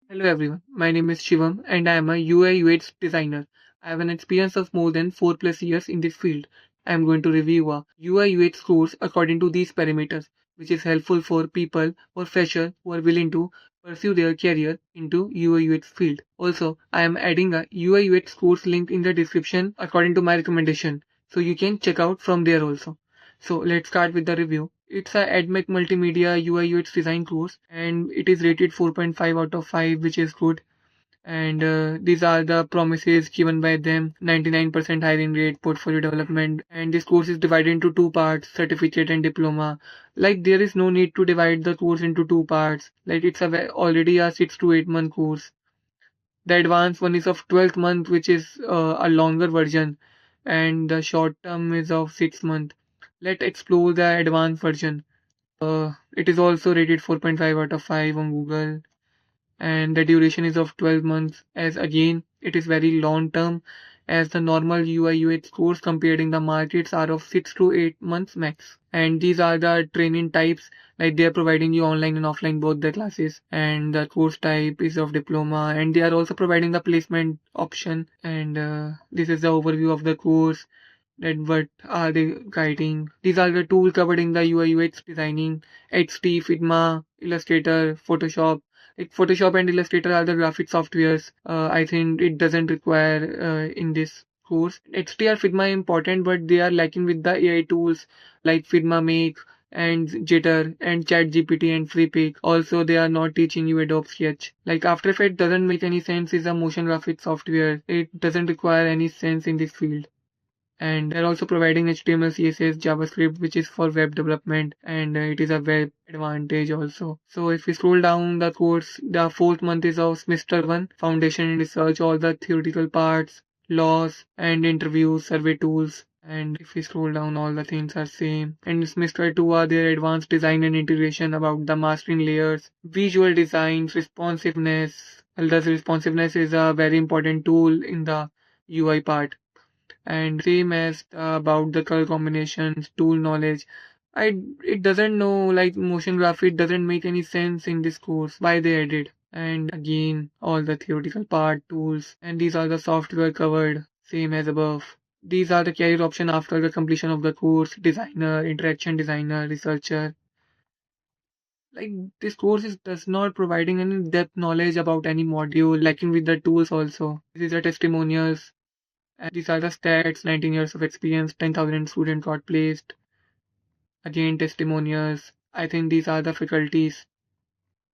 Hello everyone, my name is Shivam and I am a UI UX designer. I have an experience of more than 4 plus years in this field. I am going to review a UI UX course according to these parameters, which is helpful for people or freshers who are willing to pursue their career into UI UX field. Also, I am adding a UI UX course link in the description according to my recommendation, so you can check out from there also. So let's start with the review. It's a AdMech Multimedia UI UX design course and it is rated 4.5 out of 5, which is good. And these are the promises given by them: 99% hiring rate, portfolio development. And this course is divided into two parts: certificate and diploma. Like, there is no need to divide the course into two parts. Like, it's already a 6 to 8 month course. The advanced one is of 12th month, which is a longer version, and the short term is of 6 month. Let's explore the advanced version. It is also rated 4.5 out of 5 on Google, and the duration is of 12 months, as again it is very long term, as the normal UI UX course compared in the markets are of 6 to 8 months max. And these are the training types, like they are providing you online and offline both the classes, and the course type is of diploma, and they are also providing the placement option. And this is the overview of the course, that what are they guiding. These are the tools covered in the UI UX designing: HT, Figma, Illustrator, Photoshop. Like, Photoshop and Illustrator are the graphic softwares. I think it doesn't require in this course. HT or Figma are important, but they are lacking with the AI tools like Figma Make and Jitter and ChatGPT and FreePik. Also, they are not teaching you Adobe Sketch. Like, After Effects doesn't make any sense. It's a motion graphic software. It doesn't require any sense in this field. And they're also providing HTML, CSS, JavaScript, which is for web development, and it is a web advantage also. So if we scroll down the course, the fourth month is of semester 1, foundation in research, all the theoretical parts, laws and interviews, survey tools. And if we scroll down, all the things are same. And semester 2 are their advanced design and integration, about the mastering layers, visual designs, responsiveness. Well, the responsiveness is a very important tool in the UI part. And same as about the color combinations, tool knowledge. It doesn't know, like, motion graphic doesn't make any sense in this course why they added. And again, all the theoretical part, tools, and these are the software covered, same as above. These are the career option after the completion of the course: designer, interaction designer, researcher. Like, this course does not providing any depth knowledge about any module, lacking with the tools also. These are testimonials. And these are the stats: 19 years of experience, 10,000 students got placed. Again, testimonials. I think these are the faculties.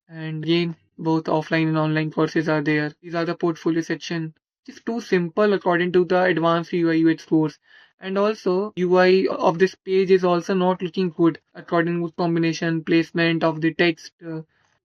And again, both offline and online courses are there. These are the portfolio section. It's too simple according to the advanced UI UX course. And also, UI of this page is also not looking good according to combination, placement of the text.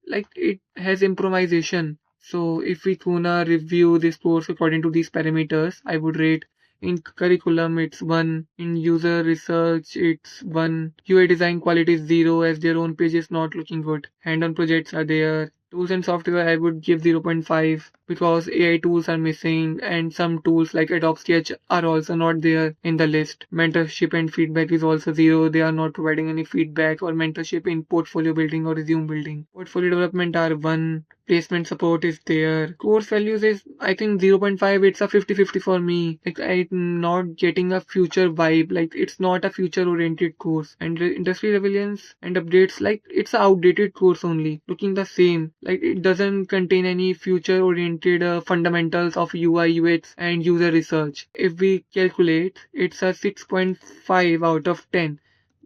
Like, it has improvisation. So if we gonna review this course according to these parameters, I would rate: in curriculum it's 1, in user research it's 1, UI design quality is 0, as their own page is not looking good, hand-on projects are there. Tools and software, I would give 0.5, because AI tools are missing, and some tools like Adobe Sketch are also not there in the list. Mentorship and feedback is also 0. They are not providing any feedback or mentorship in portfolio building or resume building. Portfolio development are 1. Placement support is there. Course values is, I think, 0.5. It's a 50-50 for me. Like, I'm not getting a future vibe. Like, it's not a future oriented course. And industry relevance and updates, like, it's an outdated course only, looking the same. Like, it doesn't contain any future oriented fundamentals of UI UX and user research. If we calculate, it's a 6.5 out of 10,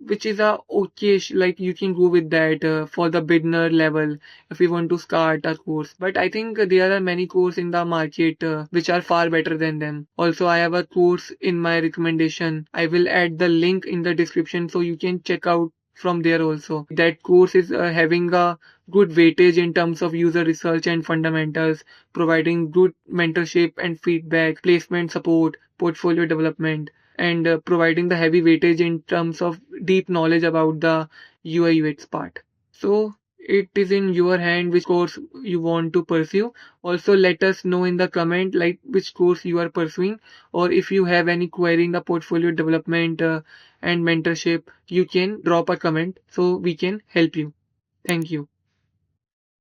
which is a okay, like, you can go with that for the beginner level if we want to start a course. But I think there are many courses in the market which are far better than them. Also, I have a course in my recommendation. I will add the link in the description so you can check out from there also. That course is having a good weightage in terms of user research and fundamentals, providing good mentorship and feedback, placement support, portfolio development, and providing the heavy weightage in terms of deep knowledge about the UI UX part. So it is in your hand which course you want to pursue. Also, let us know in the comment, like, which course you are pursuing, or if you have any query in the portfolio development and mentorship, you can drop a comment so we can help you. Thank you.